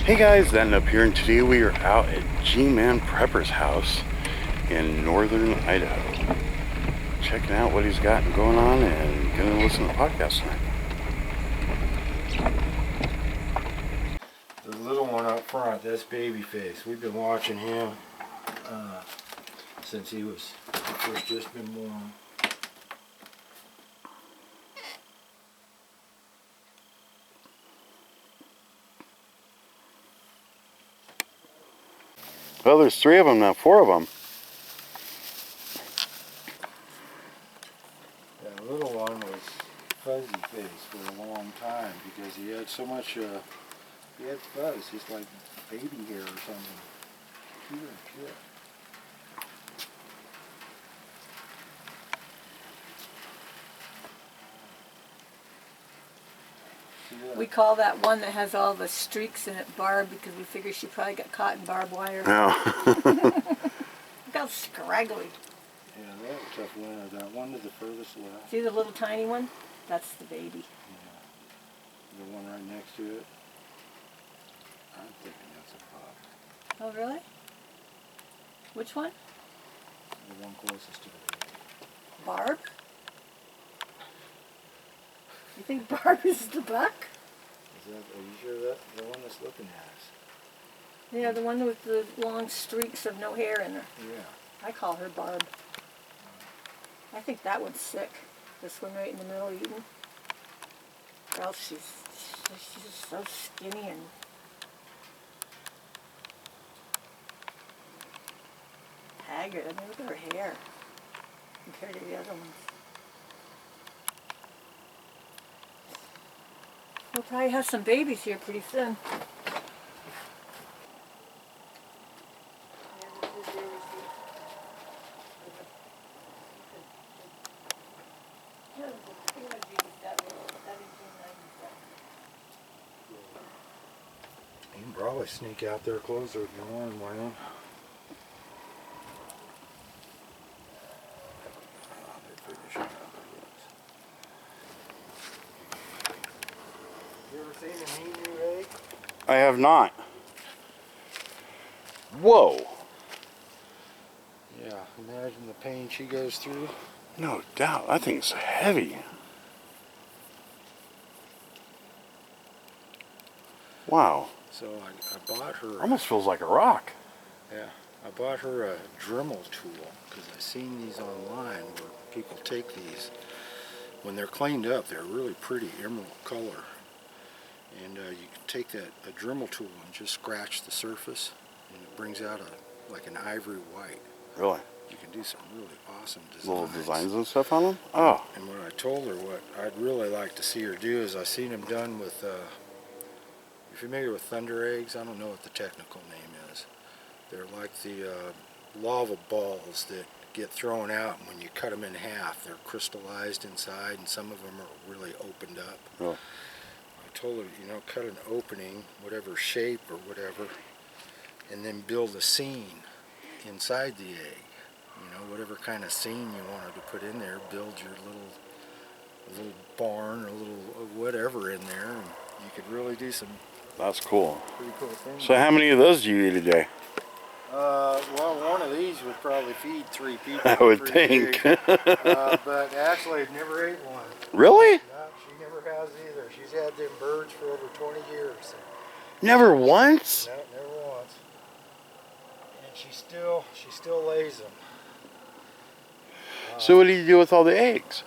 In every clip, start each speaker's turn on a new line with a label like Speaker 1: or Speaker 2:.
Speaker 1: Hey guys, Thatnub here, and today we are out at Gmanprepper's house in northern Idaho. Checking out what he's got going on and gonna listen to the podcast tonight.
Speaker 2: The little one up front, that's Babyface. We've been watching him since he first just been born.
Speaker 1: Well, there's 3 of them now, 4 of them.
Speaker 2: That little one was fuzzy face for a long time because he had so much, he had fuzz, just like baby hair or something. Cute, cute.
Speaker 3: We call that one that has all the streaks in it Barb because we figure she probably got caught in barbed wire.
Speaker 1: Oh.
Speaker 3: Look how scraggly.
Speaker 2: Yeah, that was a tough winter. That one to the furthest left.
Speaker 3: See the little tiny one? That's the baby.
Speaker 2: Yeah. The one right next to it. I'm thinking that's a pup.
Speaker 3: Oh, really? Which one?
Speaker 2: The one closest to the baby.
Speaker 3: Barb? You think Barb is the buck?
Speaker 2: Are you sure that's the one that's looking at us?
Speaker 3: Yeah, the one with the long streaks of no hair in her.
Speaker 2: Yeah.
Speaker 3: I call her Barb. I think that one's sick. This one right in the middle eating. Girl, she's just so skinny and haggard. I mean, look at her hair compared to the other ones. We'll probably have some babies here pretty soon.
Speaker 2: You can probably sneak out there closer if you want, Wayne. You ever seen an emu egg?
Speaker 1: I have not. Whoa.
Speaker 2: Yeah, imagine the pain she goes through.
Speaker 1: No doubt. That thing's heavy. Wow.
Speaker 2: So I bought her.
Speaker 1: Almost feels like a rock.
Speaker 2: Yeah, I bought her a Dremel tool because I've seen these online where people take these. When they're cleaned up, they're really pretty emerald color. And you can take a Dremel tool and just scratch the surface, and it brings out like an ivory white.
Speaker 1: Really?
Speaker 2: You can do some really awesome designs.
Speaker 1: Little designs and stuff on them? Oh.
Speaker 2: And when I told her what I'd really like to see her do is I seen them done with, you're familiar with thunder eggs? I don't know what the technical name is. They're like the lava balls that get thrown out, and when you cut them in half, they're crystallized inside, and some of them are really opened up.
Speaker 1: Really?
Speaker 2: I told her, you know, cut an opening, whatever shape or whatever, and then build a scene inside the egg. You know, whatever kind of scene you wanted to put in there, build your little barn or little whatever in there, and you could really do some
Speaker 1: That's cool.
Speaker 2: pretty cool things.
Speaker 1: So how many of those do you eat a day?
Speaker 2: Well, one of these would probably feed 3 people.
Speaker 1: I would think.
Speaker 2: But actually, I've never ate one.
Speaker 1: Really?
Speaker 2: No, she never has either. She's had them birds for over 20 years.
Speaker 1: Never once?
Speaker 2: No, never once. And she still lays them.
Speaker 1: So what do you do with all the eggs?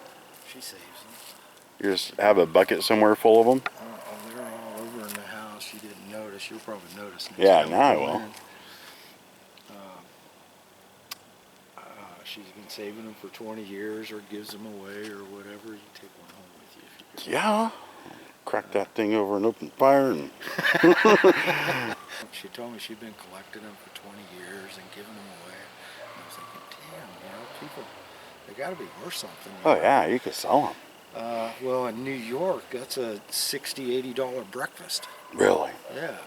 Speaker 2: She saves them.
Speaker 1: You just have a bucket somewhere full of them?
Speaker 2: Oh, they're all over in the house. You didn't notice. You'll probably notice next
Speaker 1: Yeah,
Speaker 2: time
Speaker 1: now I
Speaker 2: we go
Speaker 1: will.
Speaker 2: in. She's been saving them for 20 years or gives them away or whatever. You take one home with you if you could.
Speaker 1: Yeah. Crack that thing over an open fire and...
Speaker 2: She told me she'd been collecting them for 20 years and giving them away. And I was thinking, damn, you know, people, they got to be worth something.
Speaker 1: Oh yeah, you could sell them.
Speaker 2: Well, in New York, that's a $60, $80 breakfast.
Speaker 1: Really?
Speaker 2: Yeah.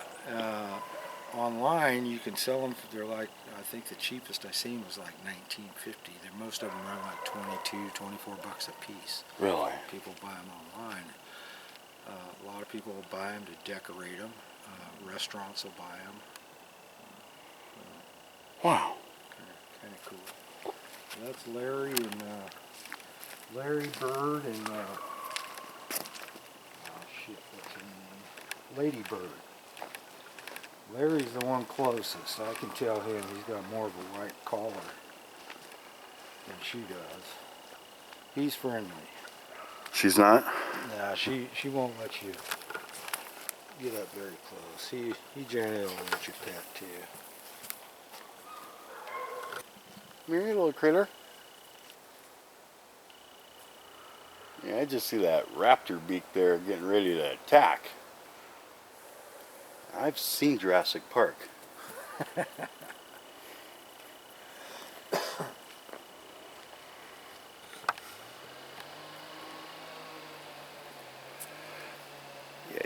Speaker 2: Online, you can sell them. They're like, I think the cheapest I seen was like $19.50. Most of them are like 22, 24 bucks a piece.
Speaker 1: Really?
Speaker 2: People buy them online. A lot of people will buy them to decorate them. Restaurants will buy them.
Speaker 1: Wow.
Speaker 2: Kind of cool. So that's Larry and Larry Bird and oh shit, what's her name? Lady Bird. Larry's the one closest. I can tell him he's got more of a white collar than she does. He's friendly.
Speaker 1: She's not?
Speaker 2: Nah, she won't let you get up very close. He generally will let you pet too.
Speaker 1: Come here, you little critter. Yeah, I just see that raptor beak there getting ready to attack. I've seen Jurassic Park.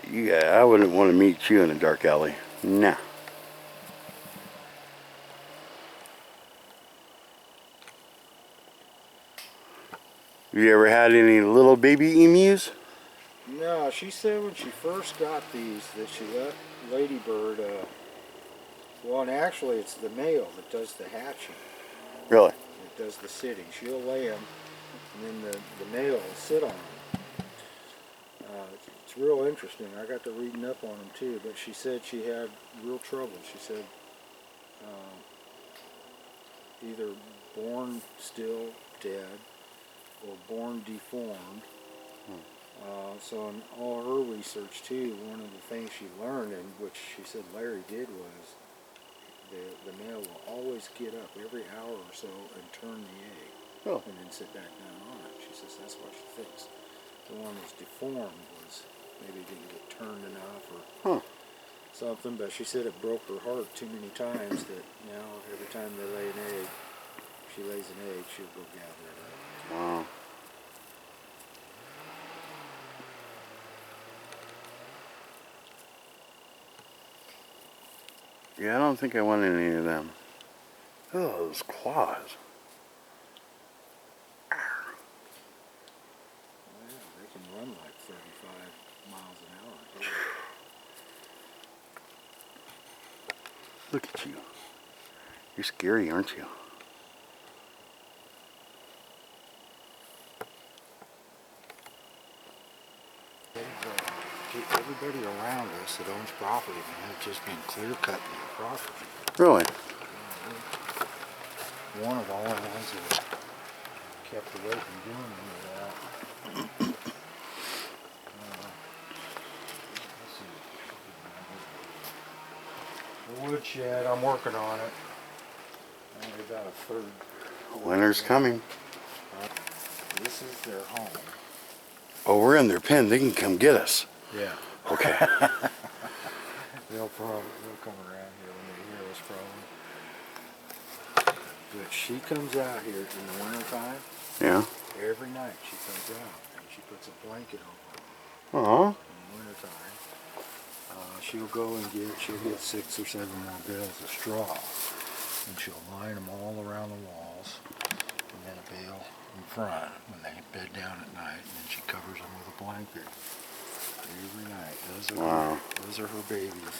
Speaker 1: Yeah, I wouldn't want to meet you in a dark alley. Nah. You ever had any little baby emus?
Speaker 2: No, she said when she first got these that she let Lady Bird, well, and actually it's the male that does the hatching.
Speaker 1: Really?
Speaker 2: It does the sitting. She'll lay them, and then the male will sit on them. It's real interesting. I got to reading up on them too, but she said she had real trouble. She said either born still dead or born deformed. So in all her research too, one of the things she learned, and which she said Larry did, was the male will always get up every hour or so and turn the egg, and then sit back down on it. She says that's what she thinks. The one that's deformed was maybe didn't get turned enough or something, but she said it broke her heart too many times that now every time they lay an egg, if she lays an egg, she'll go gather it up.
Speaker 1: Wow. Yeah, I don't think I want any of them. Oh, those claws.
Speaker 2: Well, yeah, they can run like 35 miles an hour.
Speaker 1: Look at you. You're scary, aren't you?
Speaker 2: Everybody around us that owns property, man, has just been clear-cutting their property.
Speaker 1: Really?
Speaker 2: One of the only ones that kept away from doing any of that. Let's see. The woodshed, I'm working on it. Only about a third.
Speaker 1: Winter's coming.
Speaker 2: This is their home.
Speaker 1: Oh, we're in their pen. They can come get us.
Speaker 2: Yeah.
Speaker 1: Okay.
Speaker 2: They'll come around here when they hear us probably. But she comes out here in the wintertime.
Speaker 1: Yeah.
Speaker 2: Every night she comes out and she puts a blanket over them.
Speaker 1: Aw.
Speaker 2: In the wintertime. She'll go and she'll get 6 or 7 more bales of straw. And she'll line them all around the walls. And then a bale in front when they bed down at night. And then she covers them with a blanket. Every night. Those are her babies.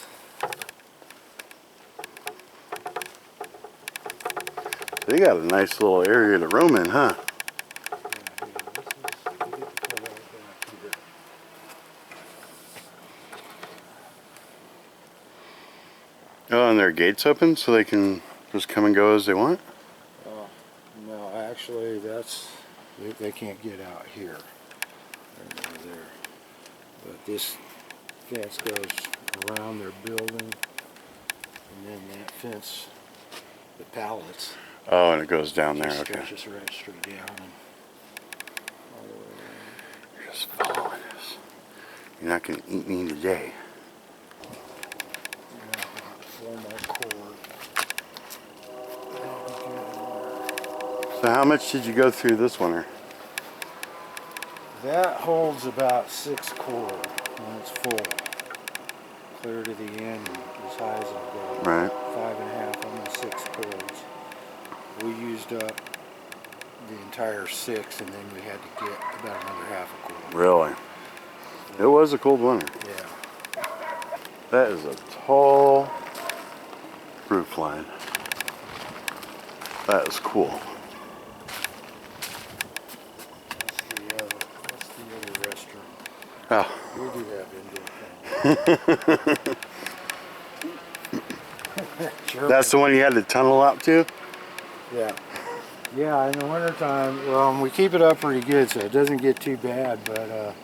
Speaker 1: They got a nice little area to roam in, huh? Oh, and their gates open so they can just come and go as they want?
Speaker 2: No, actually they can't get out here. There. But this fence goes around their building, and then that fence, the pallets.
Speaker 1: Oh, and it goes down there, okay.
Speaker 2: Stretches right straight down and all the way around.
Speaker 1: You're just following us. You're not going to eat me today.
Speaker 2: Four more cord.
Speaker 1: So how much did you go through this winter?
Speaker 2: That holds about 6 cord when it's full. Clear to the end as high as it'll go.
Speaker 1: Right.
Speaker 2: 5.5, almost 6 cords. We used up the entire 6 and then we had to get about another half a cord.
Speaker 1: Really? It was a cold winter.
Speaker 2: Yeah.
Speaker 1: That is a tall roof line. That is cool.
Speaker 2: That's the other restroom.
Speaker 1: Oh.
Speaker 2: We do have indoor things. Sure.
Speaker 1: That's the one you had to tunnel out to?
Speaker 2: Yeah. Yeah, in the wintertime, well, we keep it up pretty good so it doesn't get too bad, but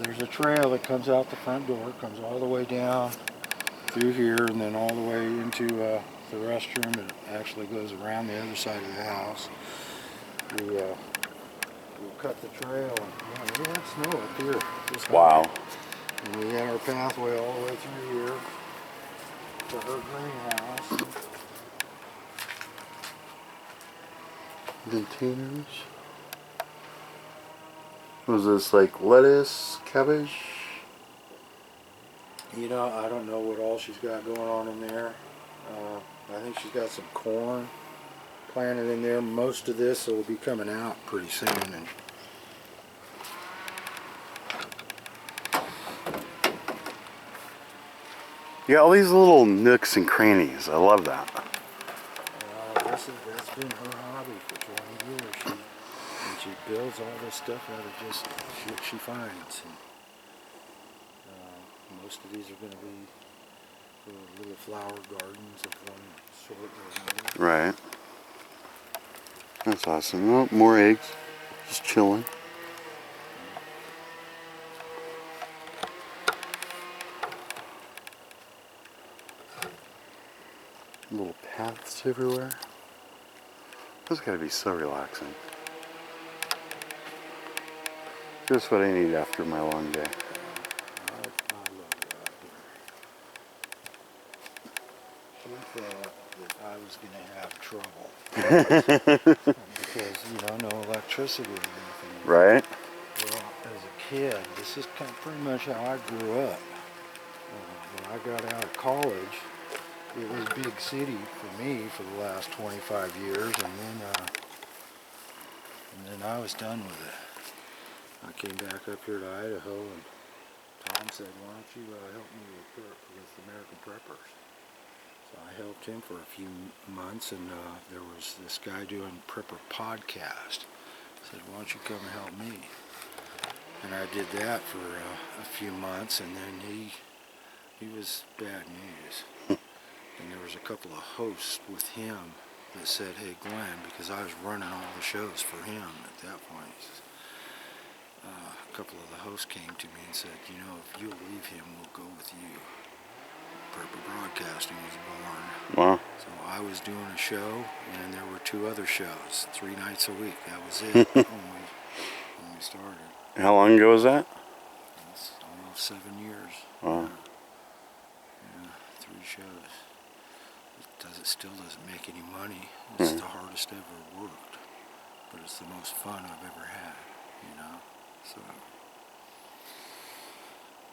Speaker 2: there's a trail that comes out the front door, comes all the way down through here and then all the way into the restroom. It actually goes around the other side of the house. We'll cut the trail and we had snow up here.
Speaker 1: Wow.
Speaker 2: And we had our pathway all the way through here to her greenhouse.
Speaker 1: Containers. Was this like lettuce, cabbage?
Speaker 2: You know, I don't know what all she's got going on in there. I think she's got some corn planted in there. Most of this will be coming out pretty soon. And
Speaker 1: Yeah, all these little nooks and crannies. I love that.
Speaker 2: that's been her hobby for 20 years. She builds all this stuff out of just shit she finds. And, most of these are going to be little flower gardens of one sort or another.
Speaker 1: Right. That's awesome. Oh, more eggs. Just chilling. Little paths everywhere. That's gotta be so relaxing. Just what I need after my long day.
Speaker 2: I love that here. She thought that I was going to have trouble. Because, you know, no electricity or anything.
Speaker 1: Right?
Speaker 2: Well, as a kid, this is kind of pretty much how I grew up. When I got out of college, it was big city for me for the last 25 years, and then I was done with it. I came back up here to Idaho, and Tom said, "Why don't you help me with American Preppers?" So I helped him for a few months, and there was this guy doing Prepper podcast. I said, "Why don't you come and help me?" And I did that for a few months, and then he was bad news. And there was a couple of hosts with him that said, "Hey Glenn," because I was running all the shows for him at that point. He says, a couple of the hosts came to me and said, "You know, if you'll leave him, we'll go with you." Prepper Broadcasting was born.
Speaker 1: Wow.
Speaker 2: So I was doing a show, and there were 2 other shows, 3 nights a week. That was it when we started.
Speaker 1: How long ago was that?
Speaker 2: That's almost 7 years.
Speaker 1: Wow.
Speaker 2: Yeah, 3 shows. It still doesn't make any money. It's the hardest ever worked, but it's the most fun I've ever had, you know. So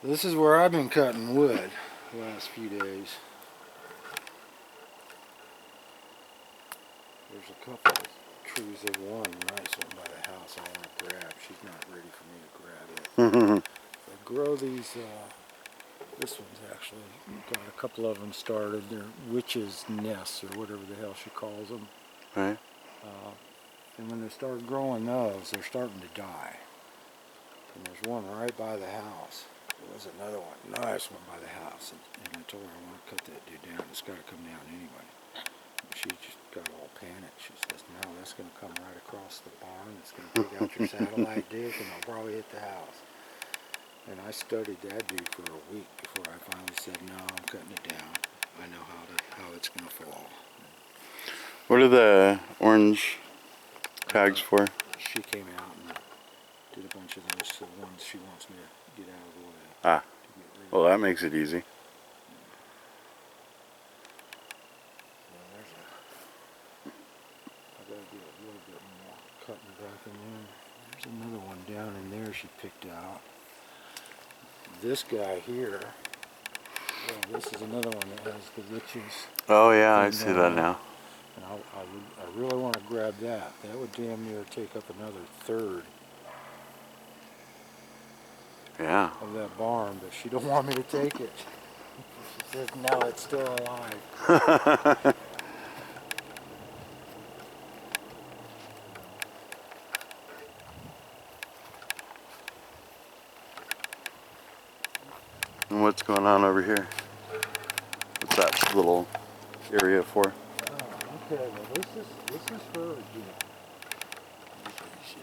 Speaker 2: this is where I've been cutting wood the last few days. There's a couple of trees. There's one nice one by the house I want to grab. She's not ready for me to grab it. I grow these. This one's actually got a couple of them started. They're witches' nests or whatever the hell she calls them.
Speaker 1: Right.
Speaker 2: And when they start growing those, they're starting to die. And there's one right by the house. There was another one, nice one by the house. And I told her I want to cut that dude down. It's got to come down anyway. And she just got all panicked. She says, "No, that's going to come right across the barn. It's going to take out your satellite dish and it'll probably hit the house." And I studied that dude for a week before I finally said, "No, I'm cutting it down. I know how it's going to fall."
Speaker 1: What are the orange tags for?
Speaker 2: She came out and did a bunch of those to the ones she wants me to get out of the way.
Speaker 1: Ah. Well, that makes it easy.
Speaker 2: I gotta do a little bit more cutting back in there. There's another one down in there she picked out. This guy here, well, this is another one that has the witches.
Speaker 1: Oh yeah, I see that now.
Speaker 2: And I really want to grab that. That would damn near take up another third.
Speaker 1: Yeah.
Speaker 2: of that barn, but she don't want me to take it. She says, no, it's still alive.
Speaker 1: And what's going on over here? What's that little area for?
Speaker 2: Okay, well this is her again.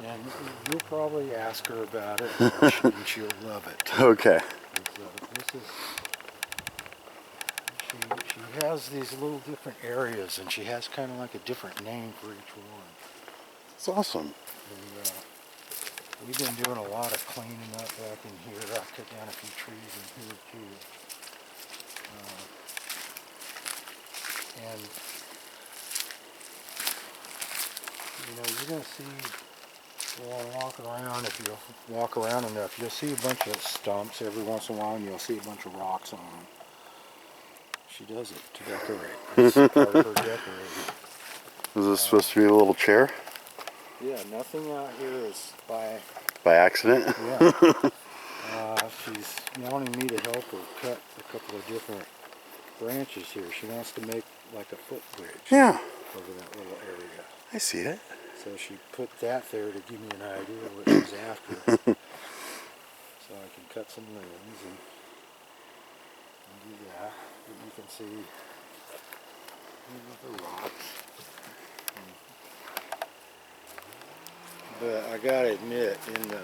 Speaker 2: And you'll probably ask her about it, and she'll love it.
Speaker 1: Okay.
Speaker 2: She has these little different areas, and she has kind of like a different name for each one.
Speaker 1: It's awesome.
Speaker 2: And we've been doing a lot of cleaning up back in here. I cut down a few trees in here too. And you know, you're going to see, while I walk around, if you walk around enough, you'll see a bunch of stumps every once in a while, and you'll see a bunch of rocks on them. She does it to decorate. It's part of her decorating.
Speaker 1: Is this supposed to be a little chair?
Speaker 2: Yeah, nothing out here is by
Speaker 1: accident?
Speaker 2: Yeah. She's wanting me to help her cut a couple of different branches here. She wants to make like a footbridge.
Speaker 1: Yeah.
Speaker 2: Over that little area.
Speaker 1: I see it.
Speaker 2: So she put that there to give me an idea of what she's after. So I can cut some limbs and do that. But you can see the rocks. But I gotta admit, in the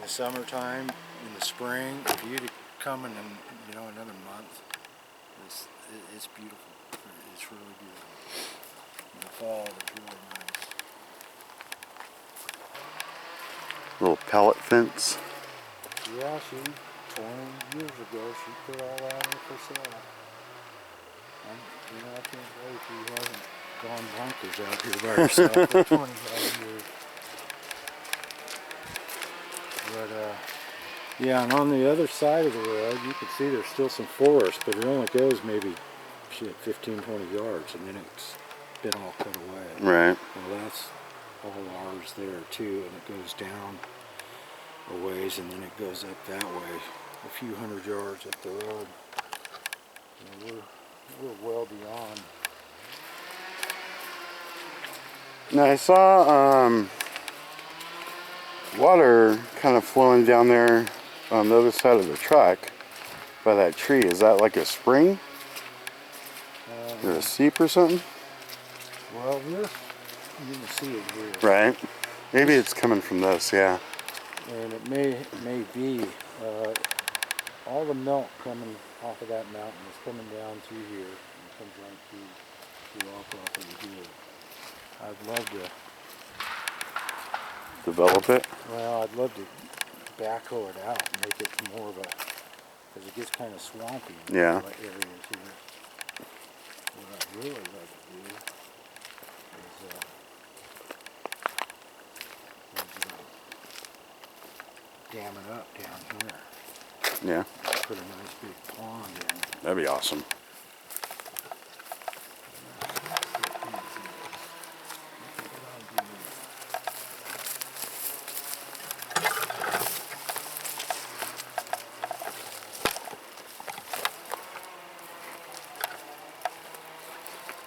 Speaker 2: summertime, in the spring, if you'd come in, another month, it's beautiful. It's really beautiful. In the fall, it's really nice.
Speaker 1: Little pellet fence.
Speaker 2: Yeah, 20 years ago, she put all that in for sale. I can't believe she hasn't gone bonkers out here by herself for 25 years. But, yeah, and on the other side of the road, you can see there's still some forest, but it only goes maybe 15, 20 yards, and then it's been all cut away.
Speaker 1: Right.
Speaker 2: Well, that's all ours there, too, and it goes down a ways, and then it goes up that way, a few hundred yards up the road. We're well beyond.
Speaker 1: Now I saw water kind of flowing down there on the other side of the truck by that tree. Is that like a spring? Or a seep or something?
Speaker 2: Well, you can see it here.
Speaker 1: Right. Maybe it's coming from this, yeah.
Speaker 2: And it may be all the milk coming off of that mountain is coming down through here and comes right through off of here. I'd love to
Speaker 1: Develop it?
Speaker 2: Well, I'd love to backhoe it out and make it more of a, because it gets kind of swampy in
Speaker 1: Yeah.
Speaker 2: areas here. What I'd really like to do is dam it up down here.
Speaker 1: Yeah.
Speaker 2: Put a nice big pond in.
Speaker 1: That'd be awesome.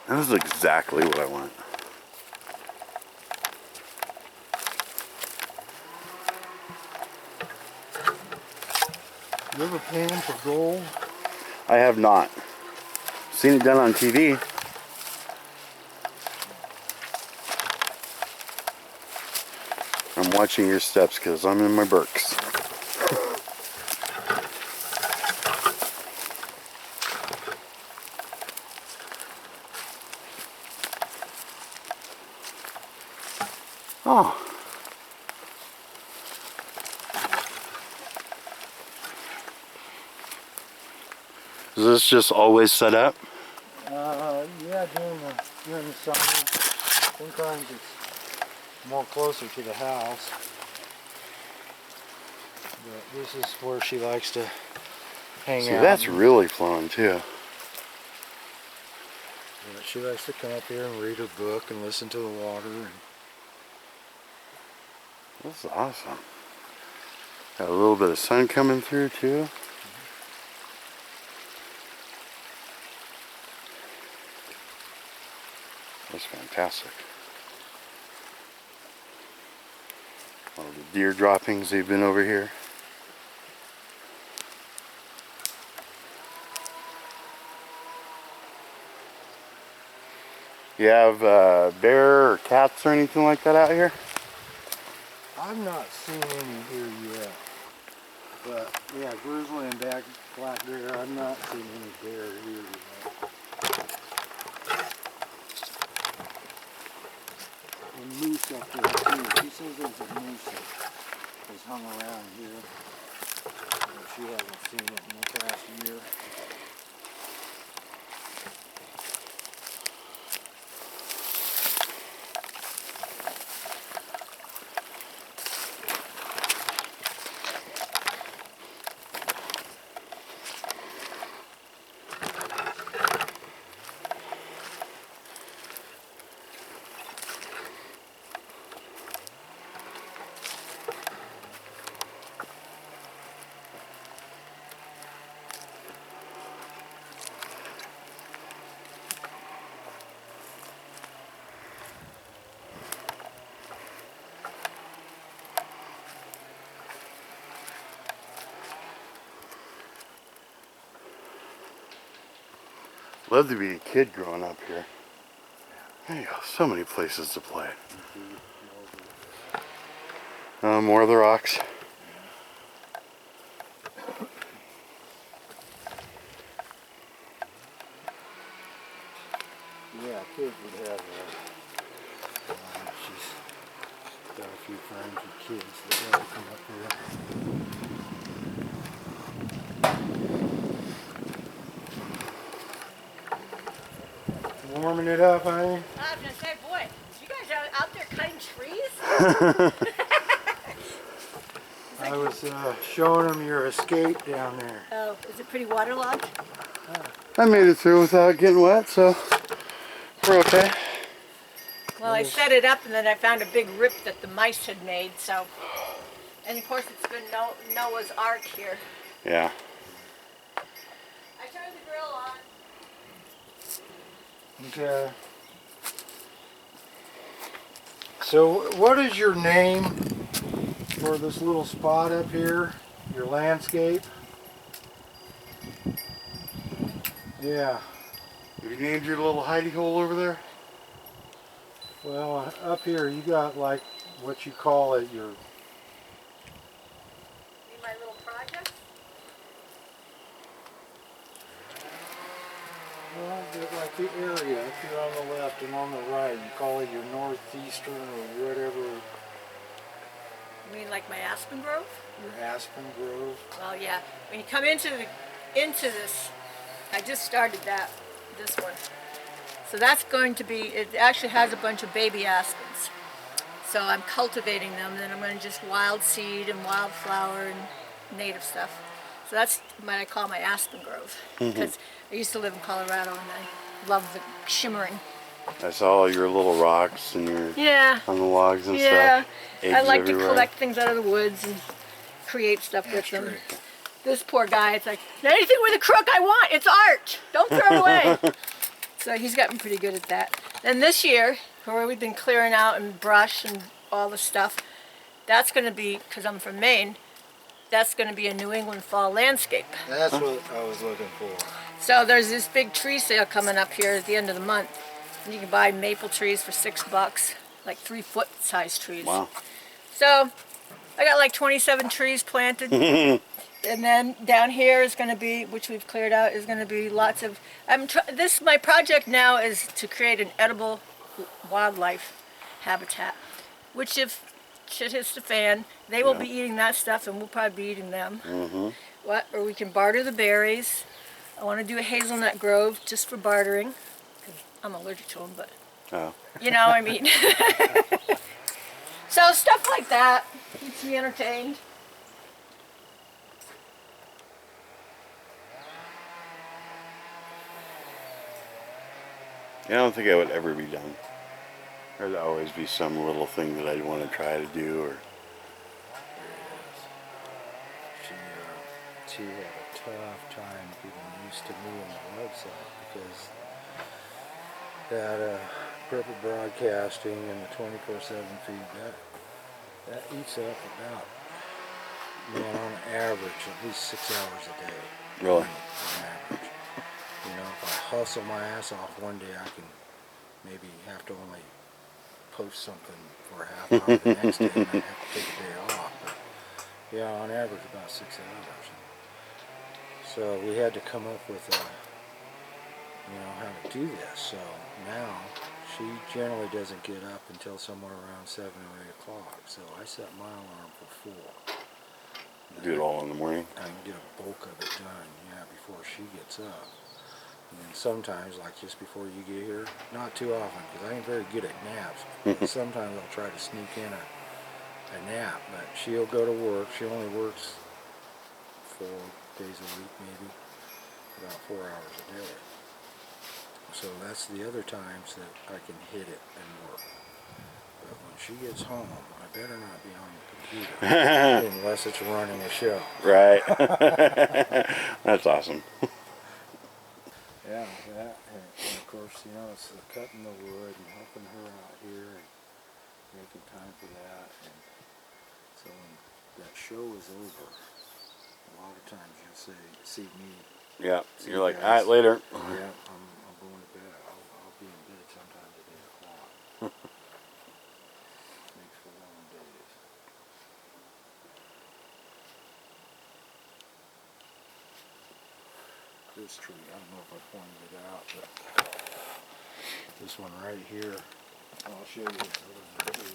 Speaker 1: That is exactly what I want.
Speaker 2: You ever pan for gold?
Speaker 1: I have not. Seen it done on TV. I'm watching your steps because I'm in my Berks. Oh. Is this just always set up?
Speaker 2: Yeah, during the summer. Sometimes it's more closer to the house. But this is where she likes to hang
Speaker 1: See,
Speaker 2: out.
Speaker 1: that's really fun too.
Speaker 2: Yeah, she likes to come up here and read her book and listen to the water.
Speaker 1: This is awesome. Got a little bit of sun coming through too. That's fantastic. All the deer droppings, they've been over here. You have bear or cats or anything like that out here?
Speaker 2: I've not seen any here yet. But yeah, grizzly and black bear, I've not seen any bear here yet. And moose up there too. She says there's a moose that has hung around here. But she hasn't seen it in the past year.
Speaker 1: Love to be a kid growing up here. There you go, so many places to play. More of the rocks.
Speaker 2: Yeah, kids would have she's got a few friends with kids that want to come up here. Warming it up, honey?
Speaker 3: I was going to say, boy, you guys are out there cutting trees?
Speaker 2: I was showing them your escape down there.
Speaker 3: Oh, is it pretty waterlogged?
Speaker 1: I made it through without getting wet, so we're okay.
Speaker 3: Well, I set it up and then I found a big rip that the mice had made, so. And of course it's been Noah's Ark here.
Speaker 1: Yeah.
Speaker 3: I turned the grill on.
Speaker 2: Okay. So what is your name for this little spot up here? Your landscape? Yeah.
Speaker 1: Have you named your little hidey hole over there?
Speaker 2: Well, up here you got like what you call it your...
Speaker 3: Need my little project?
Speaker 2: Well, like the area up here on the left and on the right. You call it your northeastern or whatever.
Speaker 3: You mean like my aspen grove?
Speaker 2: Your aspen grove.
Speaker 3: Well, yeah. When you come into this, I just started this one. So that's going to be, it actually has a bunch of baby aspens. So I'm cultivating them, and then I'm going to just wild seed and wildflower and native stuff. So that's what I call my aspen grove. Because I used to live in Colorado and I love the shimmering.
Speaker 1: I saw all your little rocks and your on the logs and
Speaker 3: yeah.
Speaker 1: stuff.
Speaker 3: I like
Speaker 1: Everywhere.
Speaker 3: to collect things out of the woods and create stuff with them. This poor guy, it's like, anything with a crook I want, it's art. Don't throw it away. So he's gotten pretty good at that. And this year, where we've been clearing out and brush and all the stuff, that's going to be, because I'm from Maine, that's going to be a New England fall landscape.
Speaker 2: That's what I was looking for.
Speaker 3: So there's this big tree sale coming up here at the end of the month. And you can buy maple trees for $6, like 3-foot size trees.
Speaker 1: Wow.
Speaker 3: So I got like 27 trees planted. And then down here is going to be, which we've cleared out, is going to be lots of, my project now is to create an edible wildlife habitat, which if shit hits the fan, they will be eating that stuff and we'll probably be eating them. Or we can barter the berries. I want to do a hazelnut grove just for bartering. I'm allergic to them, but you know, I mean. So stuff like that keeps me entertained.
Speaker 1: Yeah, I don't think I would ever be done. There'd always be some little thing that I'd want to try to do, or
Speaker 2: too had a tough time getting used to me and the website because that prepper broadcasting and the 24/7 feed, that eats up about, on average, at least 6 hours a day.
Speaker 1: Really?
Speaker 2: On average. If I hustle my ass off one day, I can maybe have to only post something for a half hour the next day, and I have to take a day off. But yeah, on average about 6 hours. So we had to come up with how to do this. So now she generally doesn't get up until somewhere around 7 or 8 o'clock. So I set my alarm for 4.
Speaker 1: Do it all in the morning?
Speaker 2: I can get a bulk of it done, before she gets up. And then sometimes, like just before you get here, not too often, because I ain't very good at naps, but sometimes I'll try to sneak in a nap, but she'll go to work. She only works 4 days a week, maybe, about 4 hours a day. So that's the other times that I can hit it and work. But when she gets home, I better not be on the computer unless it's running a show.
Speaker 1: Right. That's awesome.
Speaker 2: Yeah, that, and of course, it's the cutting the wood and helping her out here and making time for that. And so when that show is over, a lot of times you'll see me.
Speaker 1: Yeah,
Speaker 2: See
Speaker 1: you're like,
Speaker 2: guys.
Speaker 1: all right, later.
Speaker 2: Yeah, I'm going to bed. I'll be in bed sometimes at 8 o'clock. Makes for long days. This tree, I don't know if I pointed it out, but this one right here, I'll show you what I'm going to do.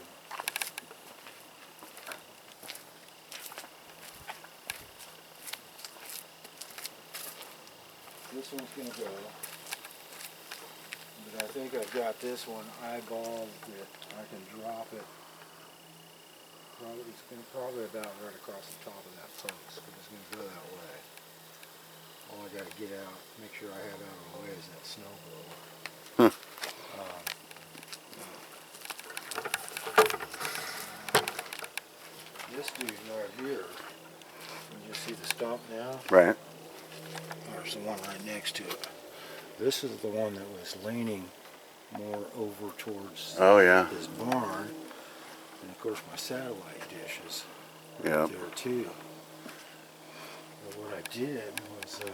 Speaker 2: This one's going to go, but I think I've got this one eyeballed that I can drop it. It's going to probably about right across the top of that post, but it's going to go that way. All I got to get out, make sure I have out of the way is that snow blower. This dude right here, you just see the stump now?
Speaker 1: Right.
Speaker 2: There's the one right next to it. This is the one that was leaning more over towards this barn. And of course my satellite dish is right there too. But what I did was I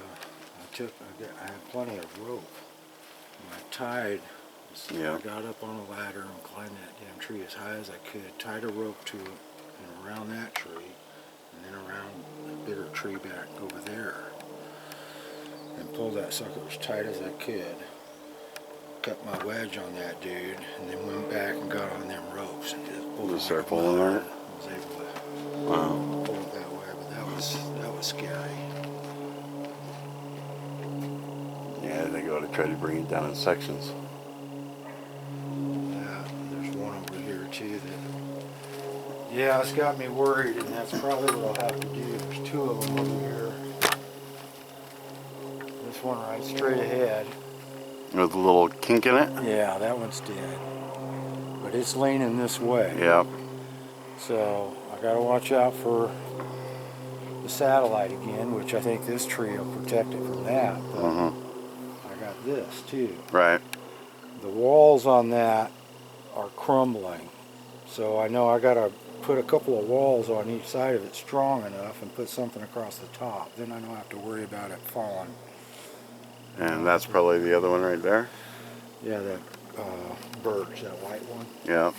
Speaker 2: had plenty of rope. And I tied, I got up on a ladder and climbed that damn tree as high as I could, tied a rope to it and around that tree, and then around a bigger tree back over there. And pulled that sucker as tight as I could. Cut my wedge on that dude, and then went back and got on them ropes and just pulled it.
Speaker 1: Start pulling on it.
Speaker 2: I was able to pull it that way, but that was scary.
Speaker 1: Yeah, I think I ought to try to bring it down in sections.
Speaker 2: Yeah, there's one over here too that, it's got me worried, and that's probably what I'll have to do. There's 2 of them over here. This one right straight ahead.
Speaker 1: With a little kink in it?
Speaker 2: Yeah, that one's dead. But it's leaning this way.
Speaker 1: Yep.
Speaker 2: So I gotta watch out for the satellite again, which I think this tree will protect it from that. But I got this too.
Speaker 1: Right.
Speaker 2: The walls on that are crumbling. So I know I gotta put a couple of walls on each side of it strong enough and put something across the top. Then I don't have to worry about it falling.
Speaker 1: And that's probably the other one right there?
Speaker 2: Yeah, that birch, that white one.
Speaker 1: Yeah.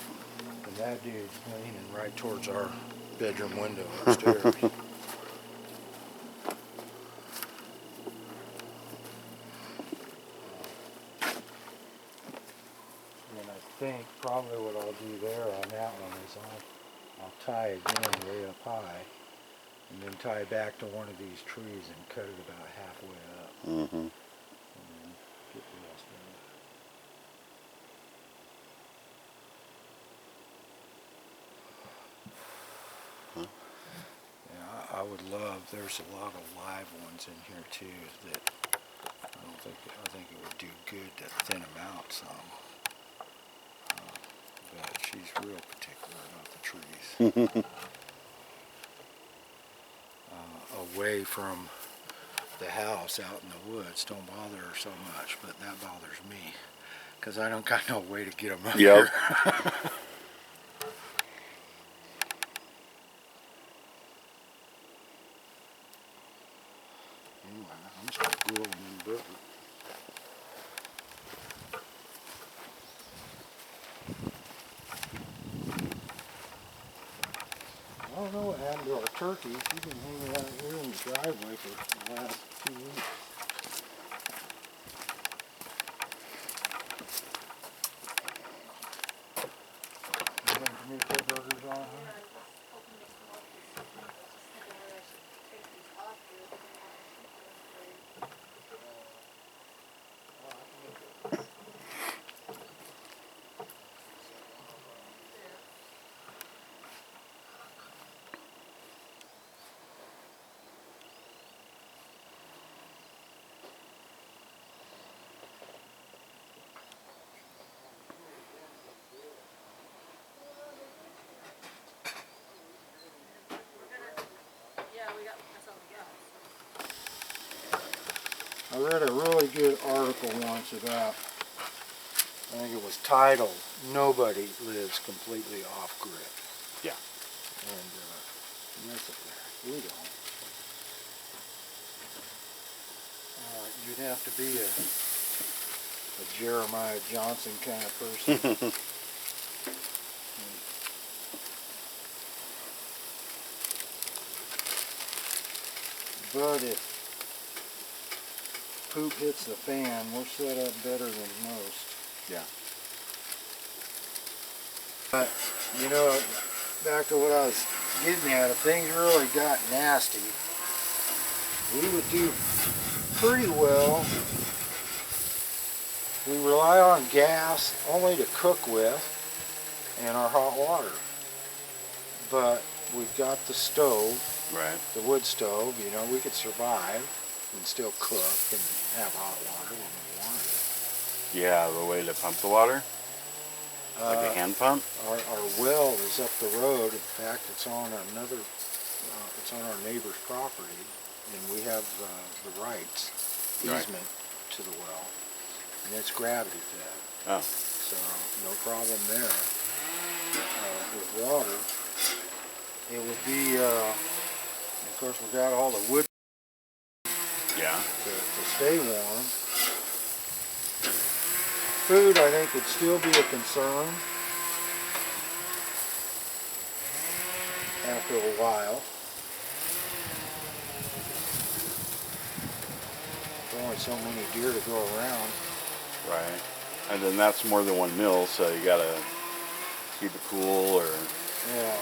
Speaker 2: And that dude's leaning right towards our bedroom window upstairs. And I think probably what I'll do there on that one is I'll tie again way up high, and then tie back to one of these trees and cut it about halfway up. And then get the rest of it. Yeah, I would love, there's a lot of live ones in here too that I think it would do good to thin them out some. But she's real particular about the trees. A away from the house out in the woods don't bother her so much, but that bothers me because I don't got no way to get them up here. Anyway, I'm just going to grill them in butter. I don't know what happened to our turkey. He's been hanging out here in the driveway for the last 2 weeks. You going for me to put burgers on here? I read a really good article once about, I think it was titled, "Nobody Lives Completely Off-Grid."
Speaker 1: Yeah.
Speaker 2: And that's a fact. We don't. You'd have to be a Jeremiah Johnson kind of person. But if poop hits the fan, we're set up better than most.
Speaker 1: Yeah.
Speaker 2: But, you know, back to what I was getting at, if things really got nasty, we would do pretty well. We rely on gas only to cook with and our hot water. But we've got the stove,
Speaker 1: Right.
Speaker 2: the wood stove, you know, we could survive and still cook and have hot water when we wanted it.
Speaker 1: You have a way to pump the water? Like a hand pump?
Speaker 2: Our well is up the road. In fact, it's on another, it's on our neighbor's property, and we have the rights, easement to the well, and it's gravity fed.
Speaker 1: Oh.
Speaker 2: So no problem there. With water, it would be, of course, we got all the wood.
Speaker 1: Yeah.
Speaker 2: To stay warm. Food, I think, would still be a concern after a while. There's only so many deer to go around.
Speaker 1: Right. And then that's more than one meal, so you gotta keep it cool or
Speaker 2: Yeah.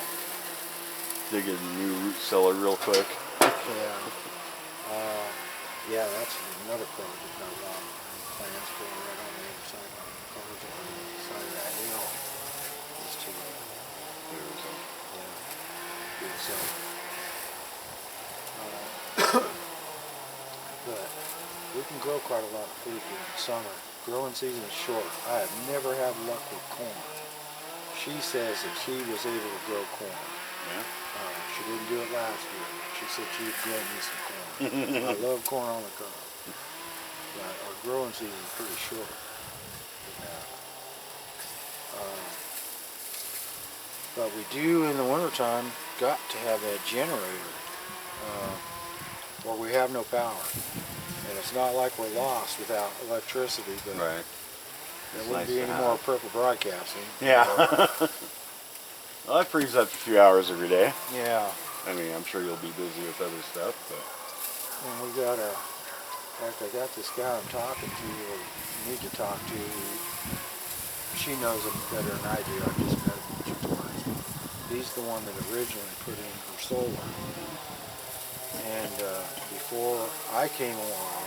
Speaker 1: dig a new root cellar real quick.
Speaker 2: Yeah. Yeah, that's another project I want plans for right on the other side of the college on the side of that hill. Is to do so. But we can grow quite a lot of food during the summer. Growing season is short. I have never had luck with corn. She says that she was able to grow corn.
Speaker 1: Yeah.
Speaker 2: She didn't do it last year. She said she'd grow me some corn. I love corn on the cob. But our growing season is pretty short. But we do in the wintertime got to have that generator or we have no power. And it's not like we're lost without electricity, but
Speaker 1: Right.
Speaker 2: there wouldn't be any more Prepper broadcasting.
Speaker 1: Yeah. Well, that frees up a few hours every day.
Speaker 2: Yeah.
Speaker 1: I mean, I'm sure you'll be busy with other stuff, but
Speaker 2: And we got in fact, I got this guy I'm talking to, or need to talk to. She knows him better than I do. I just met him once or twice. He's the one that originally put in her solar. And before I came along,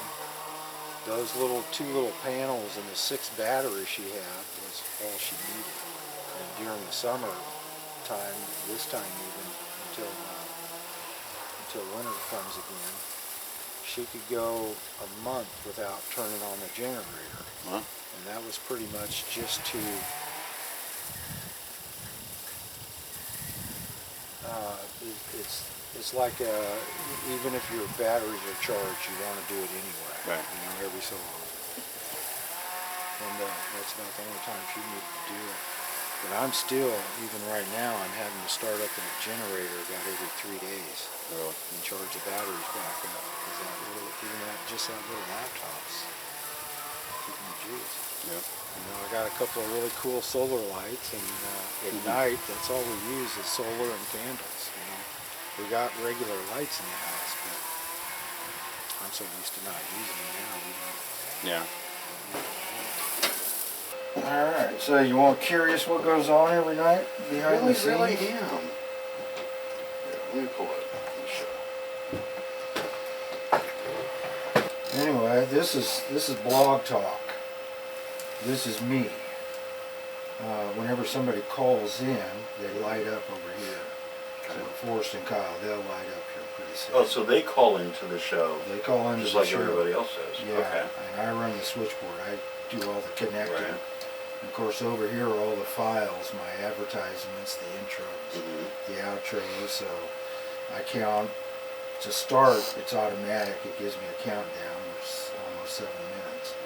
Speaker 2: those two little panels and the 6 batteries she had was all she needed. And during the summer time, this time even, until winter comes again, she could go a month without turning on the generator.
Speaker 1: huh?
Speaker 2: And that was pretty much just to it's it's like even if your batteries are charged, you want to do it anyway.
Speaker 1: Right.
Speaker 2: You know, every so often. And that's about the only time you need to do it. But I'm still, even right now, I'm having to start up that generator about every 3 days and charge the batteries back up. Because that little, even that, just that little laptop's keeping the juice.
Speaker 1: Yep.
Speaker 2: You know, I got a couple of really cool solar lights, and at night, that's all we use is solar and candles. You know, we got regular lights in the house, but I'm so used to not using them now. We don't.
Speaker 1: Yeah.
Speaker 2: All right. So you want curious what goes on every night behind the scenes?
Speaker 1: Really am. Yeah, let me pull it.
Speaker 2: Anyway, this is blog talk. This is me. Whenever somebody calls in, they light up over here. So Forrest and Kyle, they'll light up here pretty soon.
Speaker 1: Oh, so they call into the show.
Speaker 2: They call into
Speaker 1: just
Speaker 2: the
Speaker 1: like
Speaker 2: show.
Speaker 1: everybody else does.
Speaker 2: Yeah,
Speaker 1: Okay.
Speaker 2: and I run the switchboard. I do all the connecting.
Speaker 1: Right.
Speaker 2: And of course, over here are all the files, my advertisements, the intros, the outros. So I count. To start, it's automatic. It gives me a countdown, which is almost 7 minutes.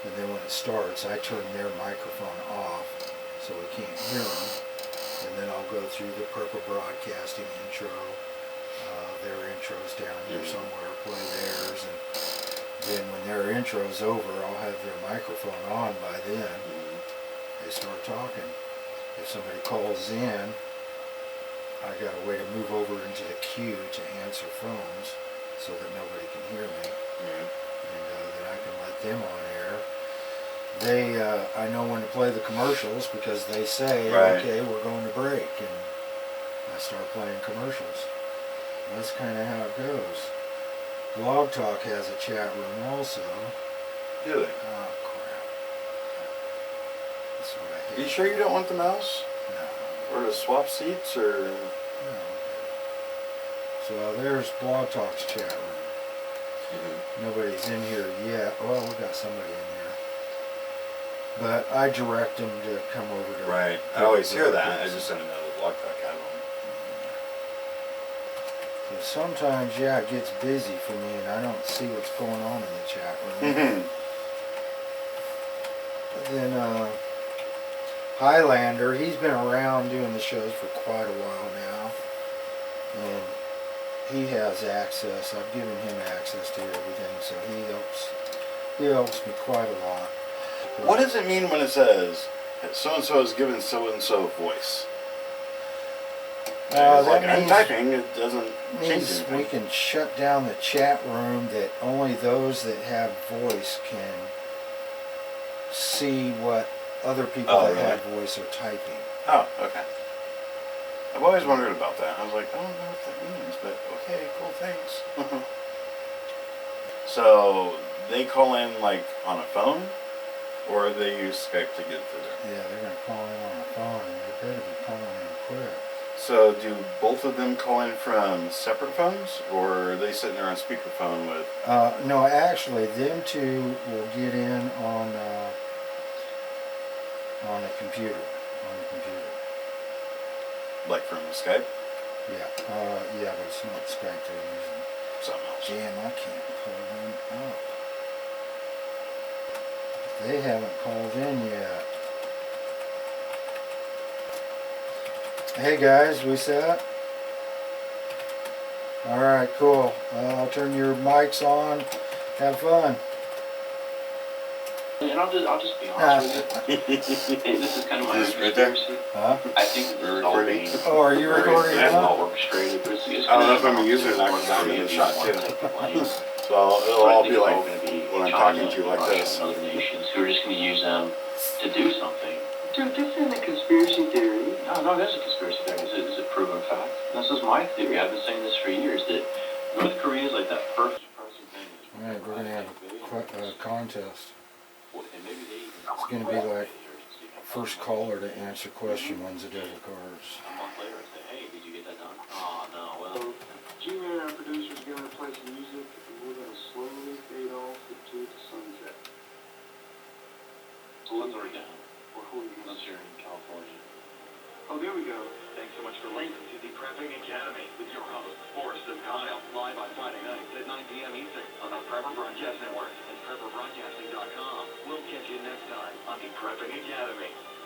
Speaker 2: And then when it starts, I turn their microphone off so we can't hear them. And then I'll go through the Prepper Broadcasting intro, their intros down here somewhere, play theirs. And then when their intro's over, I'll have their microphone on by then. They start talking. If somebody calls in, I got a way to move over into the queue to answer phones so that nobody can hear me. And then I can let them on air. They, I know when to play the commercials because they say, okay, we're going to break. And I start playing commercials. And that's kind of how it goes. Blog Talk has a chat room also.
Speaker 1: Do they?
Speaker 2: Oh, crap. That's what I hate.
Speaker 1: Are you sure you don't want the mouse?
Speaker 2: No.
Speaker 1: Or to swap seats, or?
Speaker 2: No. So there's Blog Talk's chat room. Nobody's in here yet. Well, we got somebody in there. But I direct them to come over to...
Speaker 1: Right. I always hear that. I just didn't know the Blog Talk had one.
Speaker 2: So sometimes, yeah, it gets busy for me and I don't see what's going on in the chat room. Then, Highlander, he's been around doing the shows for quite a while now, and he has access. I've given him access to everything, so he helps me quite a lot.
Speaker 1: What does it mean when it says so-and-so is given so-and-so voice?
Speaker 2: That
Speaker 1: like
Speaker 2: means,
Speaker 1: I'm typing, it doesn't change anything.
Speaker 2: we can shut down the chat room that only those that have voice can see what other people that have voice are typing.
Speaker 1: Oh, okay. I've always wondered about that. I was like, I don't know what that means, but okay, cool, thanks. So, they call in like on a phone? Or they use Skype to get through there?
Speaker 2: Yeah, they're going to call in on a phone, and they better be calling in quick.
Speaker 1: So, do both of them call in from separate phones? Or are they sitting there on speakerphone with...
Speaker 2: No, actually, them two will get in on a computer.
Speaker 1: Like from Skype?
Speaker 2: Yeah. Yeah, but it's not Skype they're using.
Speaker 1: Something else.
Speaker 2: Damn, I can't pull them up. They haven't called in yet. Hey guys, we set? Alright, cool. I'll turn your mics on. Have fun.
Speaker 4: And I'll just be honest with you. And this is kind of my conspiracy.
Speaker 2: Huh?
Speaker 4: I think this is all being
Speaker 2: are you recording now?
Speaker 4: all orchestrated, but it's
Speaker 1: I don't know if I'm a user or not, because I'm in the shot too. So it'll all be like when I'm talking to you like this.
Speaker 4: Other nations who are just going to use them to do something. Dude, this isn't a conspiracy theory. No, that's a conspiracy theory. It's a proven fact. And this is my theory. I've been saying this for years, that North Korea is like that perfect person thing.
Speaker 2: Alright, we're going to have a contest.
Speaker 4: It's
Speaker 2: going to be like first caller to answer question wins a deck of cards.
Speaker 4: A month later, I say, hey, did you get that done? Oh, no, well... G-Man, our producer's going to play some music, and we're going to slowly fade off into the sunset. So let's already down. Unless you're in California. Oh, there we go. Thanks so much for listening to the Prepping Academy with your host, Forrest.
Speaker 5: Friday nights at 9 p.m. Eastern on the Prepper Broadcast Network and PrepperBroadcasting.com. We'll catch you next time on the Prepping Academy.